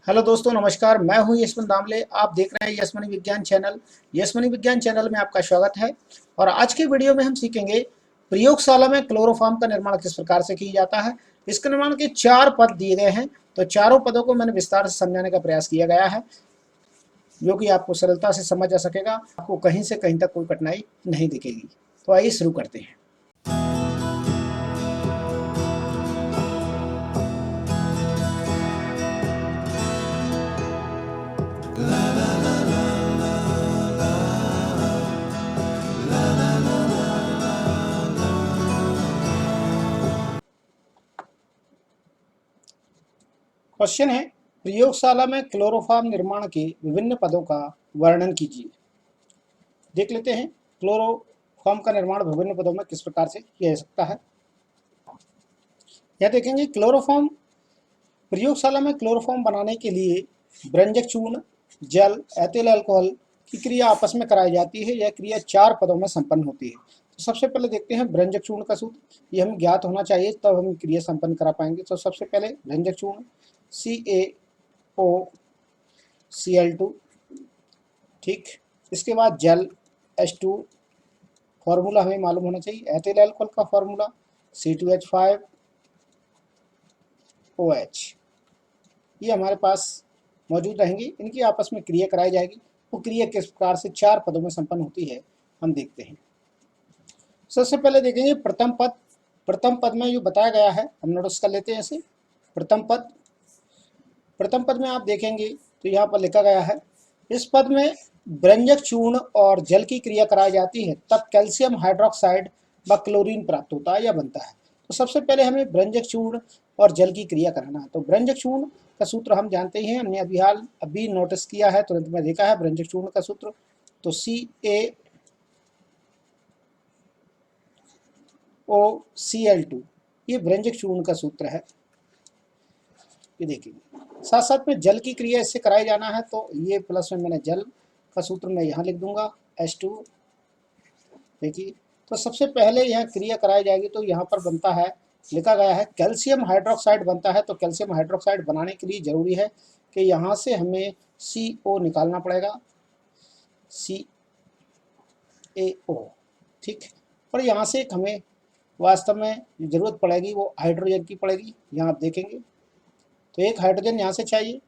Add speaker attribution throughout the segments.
Speaker 1: Hello दोस्तों, नमस्कार। मैं हूं यशवंत दामले। आप देख रहे हैं यशमनी विज्ञान चैनल। यशमनी विज्ञान चैनल में आपका स्वागत है। और आज के वीडियो में हम सीखेंगे प्रयोगशाला में क्लोरोफॉर्म का निर्माण किस प्रकार से किया जाता है। इसके निर्माण के 4 पद दिए गए हैं, तो चारों पदों को मैंने विस्तार से समझाने का प्रयास किया गया है, जो कि आपको सरलता से समझ आ सकेगा। आपको कहीं से कहीं तक कोई कठिनाई नहीं दिखेगी। तो आइए शुरू करते हैं। क्वेश्चन है, प्रयोगशाला में क्लोरोफॉर्म निर्माण के विभिन्न पदों का वर्णन कीजिए। देख लेते हैं क्लोरोफॉर्म का निर्माण विभिन्न पदों में किस प्रकार से किया जा सकता है। यह देखेंगे, क्लोरोफॉर्म प्रयोगशाला में क्लोरोफॉर्म बनाने के लिए भ्रंजक चूर्ण, जल, एथिल अल्कोहल की क्रिया आपस में कराई जाती है। यह क्रिया 4 पदों में संपन्न होती है। तो सबसे पहले देखते हैं भ्रंजक चूर्ण का सूत्र। ये हमें ज्ञात होना चाहिए, तब हम क्रिया संपन्न करा पाएंगे। तो सबसे पहले भ्रंजक चूर्ण CaOCl2, ठीक। इसके बाद जल H2, फॉर्मूला हमें मालूम होना चाहिए। एथिल अल्कोहल का फॉर्मूला C2H5OH, ये हमारे पास मौजूद रहेंगी। इनकी आपस में क्रिया कराई जाएगी। वो क्रिया किस प्रकार से 4 पदों में संपन्न होती है, हम देखते हैं। सबसे पहले देखेंगे प्रथम पद। प्रथम पद में जो बताया गया है, हम नोटिस कर लेते हैं इसे। प्रथम पद में आप देखेंगे तो यहाँ पर लिखा गया है, इस पद में भ्रंजक चूर्ण और जल की क्रिया कराई जाती है, तब कैल्शियम हाइड्रोक्साइड व क्लोरीन प्राप्त होता है या बनता है। तो सबसे पहले हमें भ्रंजक चूर्ण और जल की क्रिया कराना है। तो भ्रंजक चूर्ण का सूत्र हम जानते हैं, हमने अभी नोटिस किया है, तुरंत में देखा है भ्रंजक चूर्ण का सूत्र। तो CaOCl2, ये भ्रंजक चूर्ण का सूत्र है। ये देखिए, साथ साथ में जल की क्रिया इससे कराई जाना है, तो ये प्लस में मैंने जल का सूत्र मैं यहाँ लिख दूंगा H2। देखिए, तो सबसे पहले यह क्रिया कराई जाएगी, तो यहाँ पर बनता है, लिखा गया है कैल्शियम हाइड्रोक्साइड बनता है। तो कैल्शियम हाइड्रोक्साइड बनाने के लिए जरूरी है कि यहाँ से हमें CO निकालना पड़ेगा, CaO, ठीक। और यहाँ से एक हमें वास्तव में जरूरत पड़ेगी, वो हाइड्रोजन की पड़ेगी। यहाँ आप देखेंगे तो एक हाइड्रोजन यहाँ से चाहिए,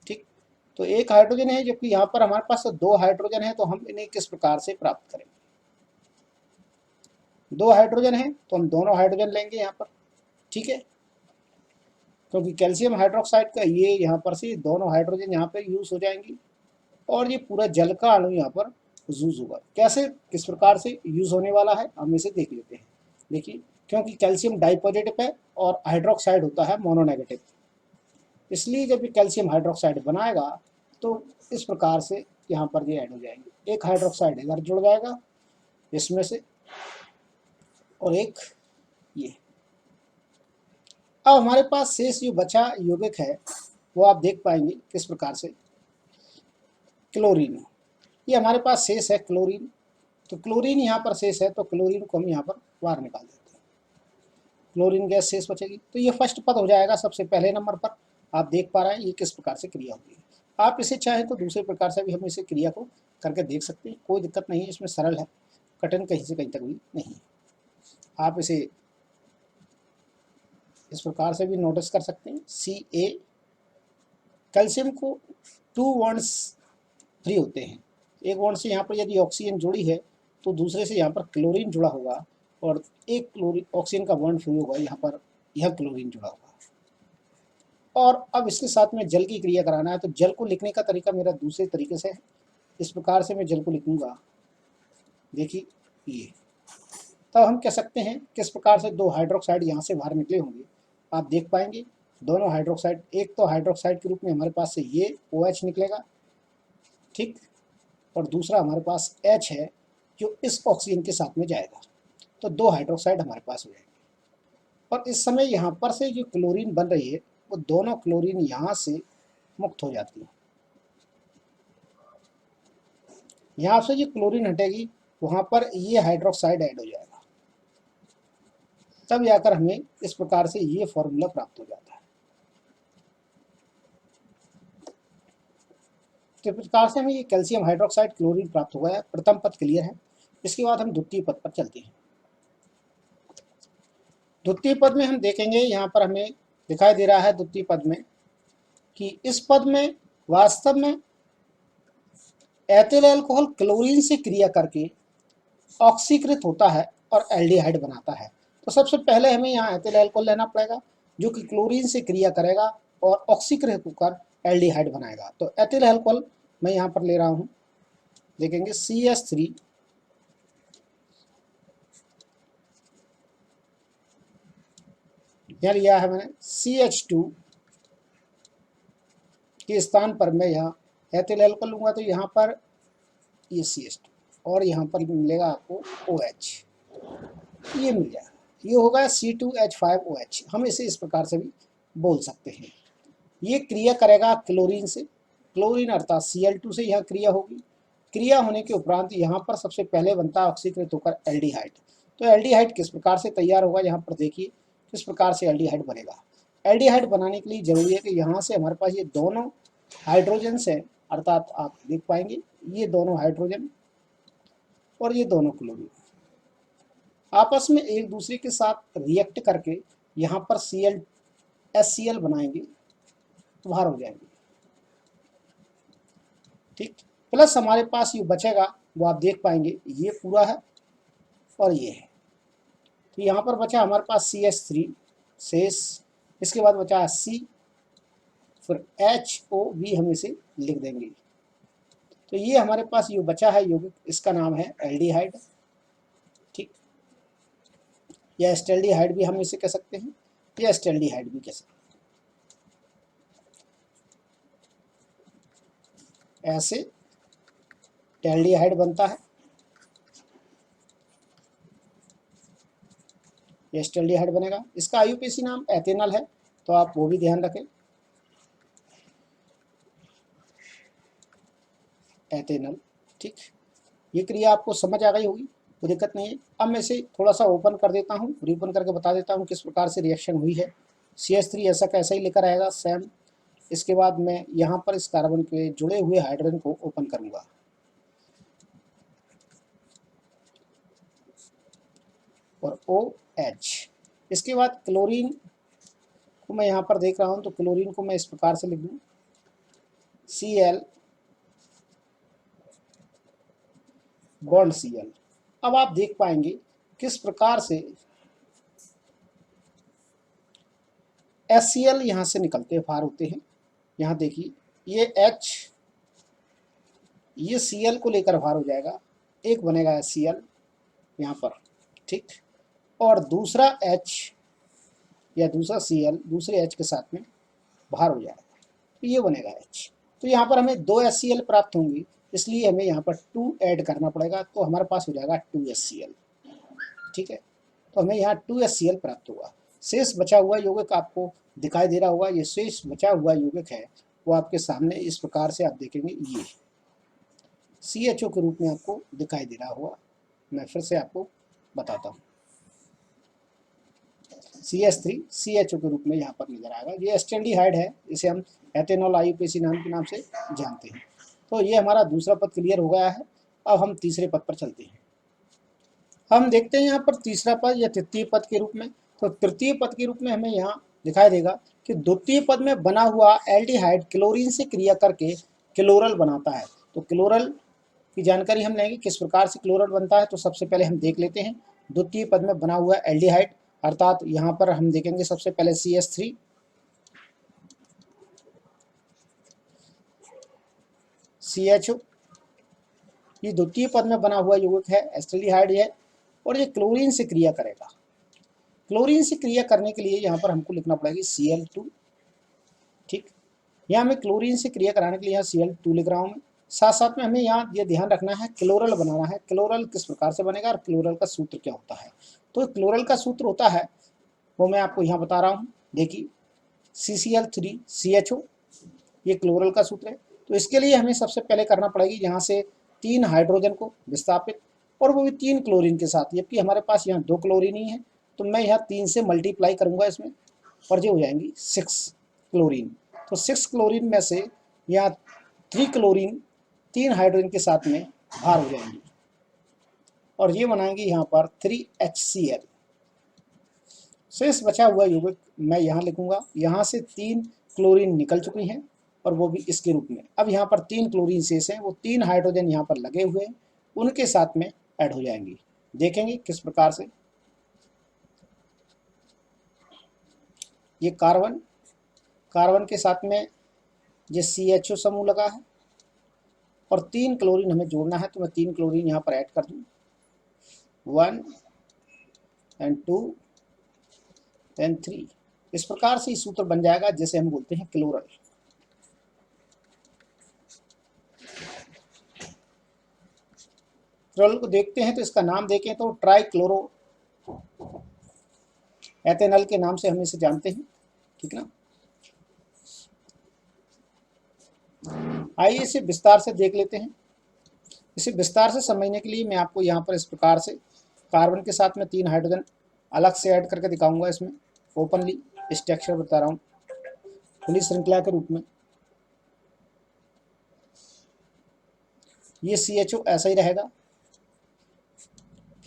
Speaker 1: ठीक। तो एक हाइड्रोजन है, जबकि यहाँ पर हमारे पास 2 हाइड्रोजन है। तो हम इन्हें किस प्रकार से प्राप्त करेंगे। 2 हाइड्रोजन है तो हम दोनों हाइड्रोजन लेंगे यहाँ पर, ठीक है, क्योंकि कैल्शियम हाइड्रोक्साइड का ये यहाँ पर से दोनों हाइड्रोजन यहाँ पर यूज हो जाएंगी, और ये पूरा जल का अणु यहाँ पर यूज होगा। कैसे, किस प्रकार से यूज होने वाला है, हम इसे देख लेते हैं। देखिए, क्योंकि कैल्शियम डाई पॉजिटिव है और हाइड्रोक्साइड होता है मोनोनेगेटिव, इसलिए जब ये कैल्शियम हाइड्रोक्साइड बनाएगा तो इस प्रकार से यहाँ पर ये ऐड हो जाएंगे। एक हाइड्रोक्साइड इधर जुड़ जाएगा इसमें से, और एक ये। अब हमारे पास शेष जो बचा यौगिक है, वो आप देख पाएंगे किस प्रकार से। क्लोरीन, ये हमारे पास शेष है क्लोरीन। तो क्लोरीन यहाँ पर शेष है, तो क्लोरीन को हम यहाँ पर बाहर निकाल देते हैं। क्लोरीन गैस शेष बचेगी। तो ये फर्स्ट पद हो जाएगा सबसे पहले नंबर पर। आप देख पा रहे हैं ये किस प्रकार से क्रिया होती है। आप इसे चाहें तो दूसरे प्रकार से भी हम इसे क्रिया को करके देख सकते हैं, कोई दिक्कत नहीं है, इसमें सरल है, कठिन कहीं से कहीं तक भी नहीं है। आप इसे इस प्रकार से भी नोटिस कर सकते हैं। Ca, कैल्शियम को 2 बॉन्ड्स फ्री होते हैं। एक बॉन्ड से यहाँ पर यदि ऑक्सीजन जुड़ी है, तो दूसरे से यहाँ पर क्लोरीन जुड़ा होगा, और एक क्लोरीन ऑक्सीजन का बॉन्ड फ्री होगा, यहाँ पर यह क्लोरीन जुड़ा होगा। और अब इसके साथ में जल की क्रिया कराना है। तो जल को लिखने का तरीका मेरा दूसरे तरीके से है। इस प्रकार से मैं जल को लिखूंगा, देखिए ये। तब हम कह सकते हैं किस प्रकार से 2 हाइड्रोक्साइड यहाँ से बाहर निकले होंगे। आप देख पाएंगे दोनों हाइड्रोक्साइड, एक तो हाइड्रोक्साइड के रूप में हमारे पास से ये OH निकलेगा, ठीक, और दूसरा हमारे पास H है जो इस ऑक्सीजन के साथ में जाएगा। तो 2 हाइड्रोक्साइड हमारे पास हो जाएंगे। और इस समय यहाँ पर से जो क्लोरीन बन रही है, वो दोनों क्लोरीन यहाँ से मुक्त हो जाती है। यहाँ से जो क्लोरीन हटेगी, वहाँ पर ये हाइड्रोक्साइड ऐड हो जाएगा। तब जाकर हमें इस प्रकार से ये फॉर्मूला प्राप्त हो जाता है। इस प्रकार से हमें ये कैल्शियम हाइड्रोक्साइड क्लोरीन प्राप्त हो गया। प्रथम पद क्लियर है। इसके बाद हम द्वितीय पद पर चलते हैं। द्वितीय पद में हम देखेंगे, यहाँ पर हमें दिखाई दे रहा है द्वितीय पद में कि इस पद में वास्तव में एथिल अल्कोहल क्लोरीन से क्रिया करके ऑक्सीकृत होता है और एल्डिहाइड बनाता है। तो सबसे पहले हमें यहाँ एथिल अल्कोहल लेना पड़ेगा जो कि क्लोरीन से क्रिया करेगा और ऑक्सीकृत होकर एल्डिहाइड बनाएगा। तो एथिल अल्कोहल मैं यहाँ पर ले रहा हूँ, देखेंगे CH3 यहाँ लिया है मैंने, CH2 के स्थान पर मैं यहाँ एथिल अल्कोहल लूँगा तो यहाँ पर ये CH2 और यहाँ पर मिलेगा आपको OH, ये मिल जाएगा। ये होगा C2H5OH। हम इसे इस प्रकार से भी बोल सकते हैं। ये क्रिया करेगा क्लोरीन से, क्लोरीन अर्थात Cl2 से यह क्रिया होगी। क्रिया होने के उपरांत यहाँ पर सबसे पहले बनता है ऑक्सीकृत होकर एल्डिहाइड। तो एल्डिहाइड किस प्रकार से तैयार होगा, यहाँ पर देखिए किस प्रकार से एल्डिहाइड बनेगा। एल्डिहाइड बनाने के लिए जरूरी है कि यहाँ से हमारे पास ये दोनों हाइड्रोजन है, अर्थात आप देख पाएंगे ये दोनों हाइड्रोजन और ये दोनों क्लोरीन आपस में एक दूसरे के साथ रिएक्ट करके यहाँ पर HCl बनाएंगे तो बाहर हो जाएंगे। ठीक, प्लस हमारे पास ये बचेगा वो आप देख पाएंगे ये पूरा है और ये है। तो यहाँ पर बचा हमारे पास CH3 शेष, इसके बाद बचा C, फिर HO भी हम इसे लिख देंगे। तो ये हमारे पास ये बचा है यौगिक, इसका नाम है एल्डिहाइड। ठीक, या एस्टेल्डिहाइड भी हम इसे कह सकते हैं, या एस्टेल्डिहाइड भी कह सकते हैं। ऐसे एल्डिहाइड बनता है, एस्टेल्डिहाइड बनेगा। इसका IUPAC नाम एथेनॉल है, तो आप वो भी ध्यान रखें, एथेनॉल। ठीक, ये क्रिया आपको समझ आ गई होगी, कोई दिक्कत नहीं है। अब मैं इसे थोड़ा सा ओपन कर देता हूँ, रीओपन करके बता देता हूँ किस प्रकार से रिएक्शन हुई है। CH3 ऐसा कैसा ही लेकर आएगा सेम। इसके बाद मैं यहाँ पर इस कार्बन के जुड़े हुए हाइड्रोजन को ओपन करूँगा और OH। इसके बाद क्लोरीन को मैं यहाँ पर देख रहा हूँ, तो क्लोरीन को मैं इस प्रकार से लिख दूँ Cl बॉन्ड Cl। अब आप देख पाएंगे किस प्रकार से HCl यहाँ से निकलते बाहर होते हैं। यहाँ देखिए ये H, ये Cl को लेकर बाहर हो जाएगा, एक बनेगा HCl यहाँ पर। ठीक, और दूसरा H या दूसरा Cl दूसरे H के साथ में बाहर हो जाएगा, तो ये बनेगा H। तो यहाँ पर हमें 2 HCl प्राप्त होंगी, इसलिए हमें यहाँ पर 2 ऐड करना पड़ेगा, तो हमारे पास हो जाएगा 2 HCl। ठीक है, तो हमें यहाँ 2 HCl प्राप्त होगा। शेष बचा हुआ यौगिक आपको दिखाई दे रहा होगा, ये शेष बचा हुआ यौगिक है वो आपके सामने इस प्रकार से आप देखेंगे, ये CHO के रूप में आपको दिखाई दे रहा होगा। मैं फिर से आपको बताता हूँ, CH3 CHO के रूप में यहाँ पर नजर आएगा। ये एस्टेल्डिहाइड है, इसे हम एथेनॉल IUPAC नाम से जानते हैं। तो ये हमारा दूसरा पद क्लियर हो गया है। अब हम तीसरे पद पर चलते हैं। हम देखते हैं यहाँ पर तीसरा पद या तृतीय पद के रूप में। तो तृतीय पद के रूप में हमें यहाँ दिखाई देगा कि द्वितीय पद में बना हुआ एल्डिहाइड क्लोरीन से क्रिया करके क्लोरल बनाता है। तो क्लोरल की जानकारी हम लेंगे, किस प्रकार से क्लोरल बनता है। तो सबसे पहले हम देख लेते हैं द्वितीय पद में बना हुआ एल्डिहाइड, अर्थात यहाँ पर हम देखेंगे सबसे पहले CH3, CHO, ये द्वितीय पद में बना हुआ यौगिक है, एस्टेल्डिहाइड है, और ये क्लोरीन से क्रिया करेगा। क्लोरीन से क्रिया करने के लिए यहाँ पर हमको लिखना पड़ेगी Cl2। ठीक, यहाँ हमें क्लोरीन से क्रिया कराने के लिए यहाँ Cl2 लिख रहा हूँ मैं। साथ साथ में हमें यहाँ ये ध्यान रखना है क्लोरल बनाना है। क्लोरल किस प्रकार से बनेगा और क्लोरल का सूत्र क्या होता है। तो क्लोरल का सूत्र होता है वो मैं आपको यहाँ बता रहा हूँ, देखिए CCl3CHO, ये क्लोरल का सूत्र है। तो इसके लिए हमें सबसे पहले करना पड़ेगी यहाँ से 3 हाइड्रोजन को विस्थापित, और वो भी 3 क्लोरीन के साथ, जबकि हमारे पास यहाँ 2 क्लोरीन ही है। तो मैं यहाँ 3 से मल्टीप्लाई करूँगा इसमें, और जो हो जाएंगी 6 क्लोरीन। तो 6 क्लोरीन में से यहाँ 3 क्लोरीन 3 हाइड्रोजन के साथ में भार हो जाएंगी और ये बनाएंगे यहाँ पर 3HCl। शेष बचा हुआ यौगिक मैं यहाँ लिखूंगा। यहाँ से 3 क्लोरीन निकल चुकी हैं और वो भी इसके रूप में। अब यहाँ पर 3 क्लोरीन शेष हैं, वो 3 हाइड्रोजन यहाँ पर लगे हुए हैं, उनके साथ में ऐड हो जाएंगी। देखेंगे किस प्रकार से। ये कार्बन के साथ में ये CHO समूह लगा है और 3 क्लोरीन हमें जोड़ना है, तो मैं 3 क्लोरीन यहाँ पर ऐड कर दूँ, 1 and 2 and 3। इस प्रकार से सूत्र बन जाएगा जिसे हम बोलते हैं क्लोरल। क्लोरल को देखते हैं तो इसका नाम देखें तो ट्राइक्लोरो एथेनॉल के नाम से हम इसे जानते हैं, ठीक ना। आइए इसे विस्तार से देख लेते हैं। इसे विस्तार से समझने के लिए मैं आपको यहाँ पर इस प्रकार से कार्बन के साथ में 3 हाइड्रोजन अलग से ऐड करके दिखाऊंगा। इसमें ओपनली स्ट्रक्चर बता रहा हूँ खुली श्रृंखला के रूप में। ये CHO ऐसा ही रहेगा।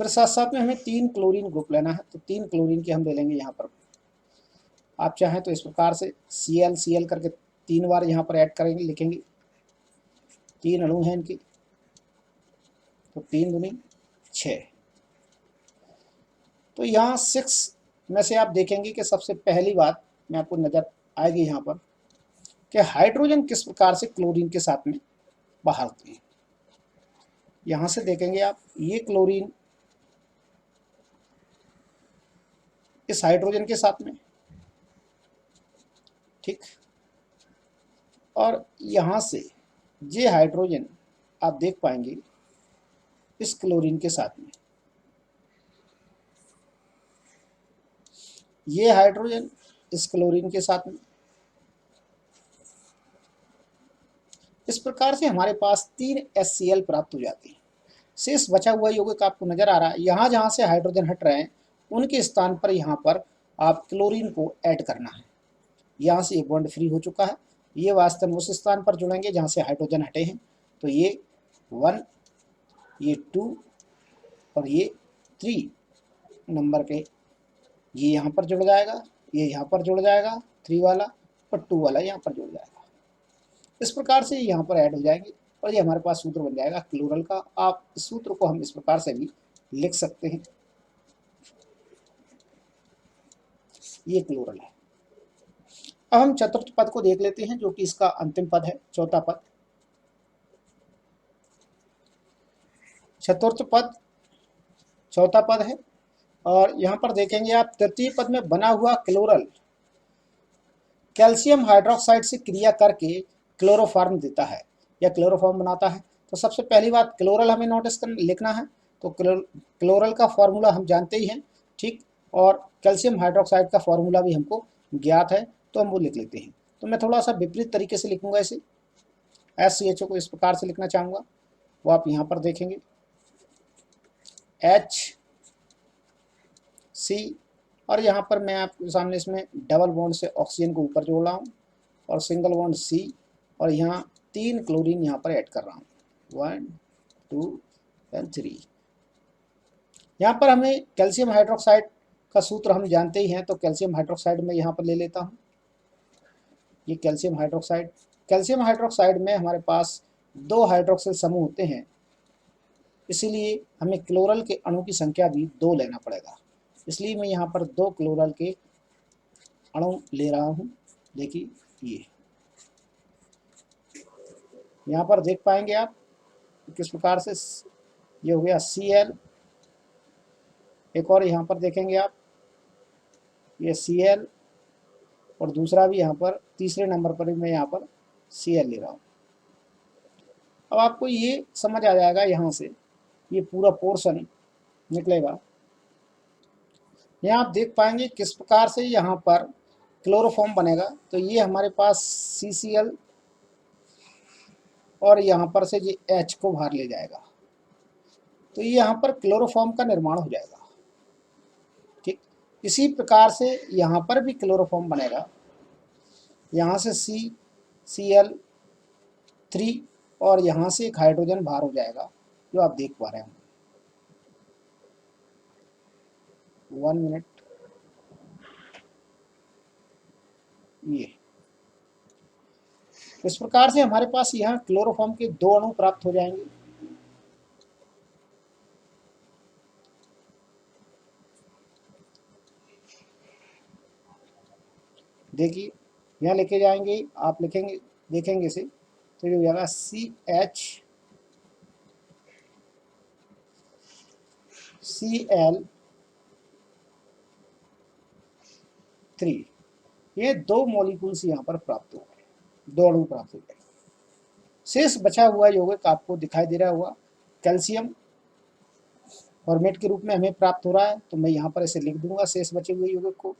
Speaker 1: फिर साथ साथ में हमें 3 क्लोरीन ग्रुप लेना है, तो 3 क्लोरीन के हम ले लेंगे यहाँ पर। आप चाहें तो इस प्रकार से Cl करके 3 बार यहाँ पर ऐड करेंगे, लिखेंगे। 3 अणु हैं इनके, तो 3 दूनी 6। तो यहाँ 6 में से आप देखेंगे कि सबसे पहली बात मैं आपको नजर आएगी यहाँ पर कि हाइड्रोजन किस प्रकार से क्लोरीन के साथ में बाहर होते हैं। यहाँ से देखेंगे आप, ये क्लोरीन इस हाइड्रोजन के साथ में, ठीक। और यहाँ से ये हाइड्रोजन आप देख पाएंगे इस क्लोरीन के साथ में, ये हाइड्रोजन इस क्लोरीन के साथ में। इस प्रकार से हमारे पास 3 HCl प्राप्त हो जाते हैं। शेष बचा हुआ यौगिक आपको नजर आ रहा है। यहाँ जहाँ से हाइड्रोजन हट रहे हैं उनके स्थान पर यहाँ पर आप क्लोरीन को ऐड करना है। यहाँ से ये बॉन्ड फ्री हो चुका है, ये वास्तव में उस स्थान पर जुड़ेंगे जहाँ से हाइड्रोजन हटे हैं। तो ये 1, ये 2 और ये 3 नंबर के ये यहाँ पर जुड़ जाएगा, ये यहाँ पर जुड़ जाएगा 3 वाला, और 2 वाला यहाँ पर जुड़ जाएगा। इस प्रकार से यहाँ पर ऐड हो जाएंगे और ये हमारे पास सूत्र बन जाएगा क्लोरल का। आप इस सूत्र को हम इस प्रकार से भी लिख सकते हैं, ये क्लोरल है। अब हम चतुर्थ पद को देख लेते हैं, जो कि इसका अंतिम पद है, चौथा पद। चतुर्थ पद चौथा पद है और यहाँ पर देखेंगे आप तृतीय पद में बना हुआ क्लोरल कैल्शियम हाइड्रोक्साइड से क्रिया करके क्लोरोफॉर्म देता है या क्लोरोफॉर्म बनाता है। तो सबसे पहली बात क्लोरल हमें नोटिस कर लिखना है। तो क्लोरल का फॉर्मूला हम जानते ही हैं, ठीक। और कैल्शियम हाइड्रोक्साइड का फॉर्मूला भी हमको ज्ञात है, तो हम वो लिख लेते हैं। तो मैं थोड़ा सा विपरीत तरीके से लिखूंगा इसे। SCHO को इस प्रकार से लिखना चाहूँगा, वो आप यहाँ पर देखेंगे HC, और यहाँ पर मैं आपके सामने इसमें डबल बॉन्ड से ऑक्सीजन को ऊपर जोड़ रहा हूँ और सिंगल बॉन्ड C, और यहाँ 3 क्लोरीन यहाँ पर ऐड कर रहा हूँ, 1, 2 and 3। यहाँ पर हमें कैल्शियम हाइड्रोक्साइड का सूत्र हम जानते ही हैं, तो कैल्शियम हाइड्रोक्साइड में यहाँ पर ले लेता हूँ। ये कैल्शियम हाइड्रोक्साइड में हमारे पास 2 हाइड्रोक्सिल समूह होते हैं, इसीलिए हमें क्लोरल के अणु की संख्या भी 2 लेना पड़ेगा। इसलिए मैं यहाँ पर 2 क्लोरल के अणु ले रहा हूँ। देखिए ये यहाँ पर देख पाएंगे आप किस प्रकार से ये हो गया Cl। एक और यहाँ पर देखेंगे आप, ये Cl, और दूसरा भी यहाँ पर तीसरे नंबर पर मैं यहाँ पर Cl ले रहा हूँ। अब आपको ये समझ आ जाएगा, यहाँ से ये पूरा पोर्शन निकलेगा। यहाँ आप देख पाएंगे किस प्रकार से यहाँ पर क्लोरोफॉर्म बनेगा। तो ये हमारे पास CCl और यहाँ पर से ये H को बाहर ले जाएगा, तो ये यहाँ पर क्लोरोफॉर्म का निर्माण हो जाएगा, ठीक। इसी प्रकार से यहाँ पर भी क्लोरोफॉर्म बनेगा। यहाँ से CCl 3 और यहाँ से एक हाइड्रोजन बाहर हो जाएगा जो आप देख पा रहे हैं। 1 मिनट, ये इस प्रकार से हमारे पास यहाँ क्लोरोफॉर्म के 2 अणु प्राप्त हो जाएंगे। देखिए यहाँ लेके जाएंगे, आप लिखेंगे, देखेंगे इसे तो ये हो जाएगा CH3। ये 2 मॉलिक्यूल्स यहाँ पर प्राप्त हो गए, 2 अणु प्राप्त हो गए। शेष बचा हुआ यौगिक आपको दिखाई दे रहा होगा, कैल्शियम फॉर्मेट के रूप में हमें प्राप्त हो रहा है, तो मैं यहाँ पर इसे लिख दूंगा शेष बचे हुए यौगिक को,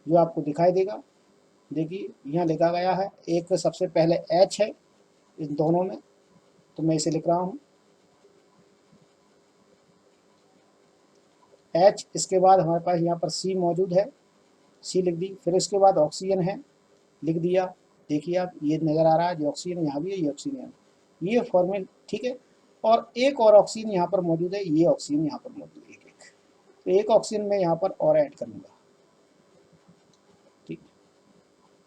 Speaker 1: जो आपको दिखाई देगा। देखिए यहाँ लिखा गया है, एक सबसे पहले H है इन दोनों में, तो मैं इसे लिख रहा हूँ H। इसके बाद हमारे पास यहाँ पर C मौजूद है, C लिख दी। फिर इसके बाद ऑक्सीजन है, लिख दिया। देखिए आप, ये नज़र आ रहा है, जो ऑक्सीजन यहाँ भी है, ये ऑक्सीजन है, ये फॉर्मेट, ठीक है। और एक और ऑक्सीजन यहाँ पर मौजूद है, ये ऑक्सीजन यहाँ पर मौजूद है, एक तो एक ऑक्सीजन मैं यहाँ पर और ऐड करूँगा, ठीक।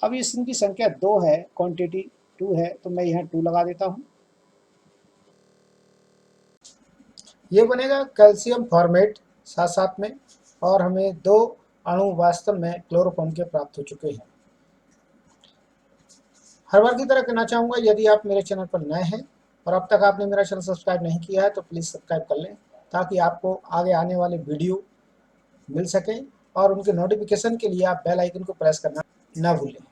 Speaker 1: अब इसकी संख्या 2 है, क्वांटिटी 2 है, तो मैं यहाँ 2 लगा देता हूँ। ये बनेगा कैल्शियम फॉर्मेट साथ साथ में, और हमें 2 अणु वास्तव में क्लोरोफॉर्म के प्राप्त हो चुके हैं। हर बार की तरह कहना चाहूँगा, यदि आप मेरे चैनल पर नए हैं और अब तक आपने मेरा चैनल सब्सक्राइब नहीं किया है तो प्लीज़ सब्सक्राइब कर लें, ताकि आपको आगे आने वाले वीडियो मिल सके, और उनके नोटिफिकेशन के लिए आप बेल आइकन को प्रेस करना ना भूलें।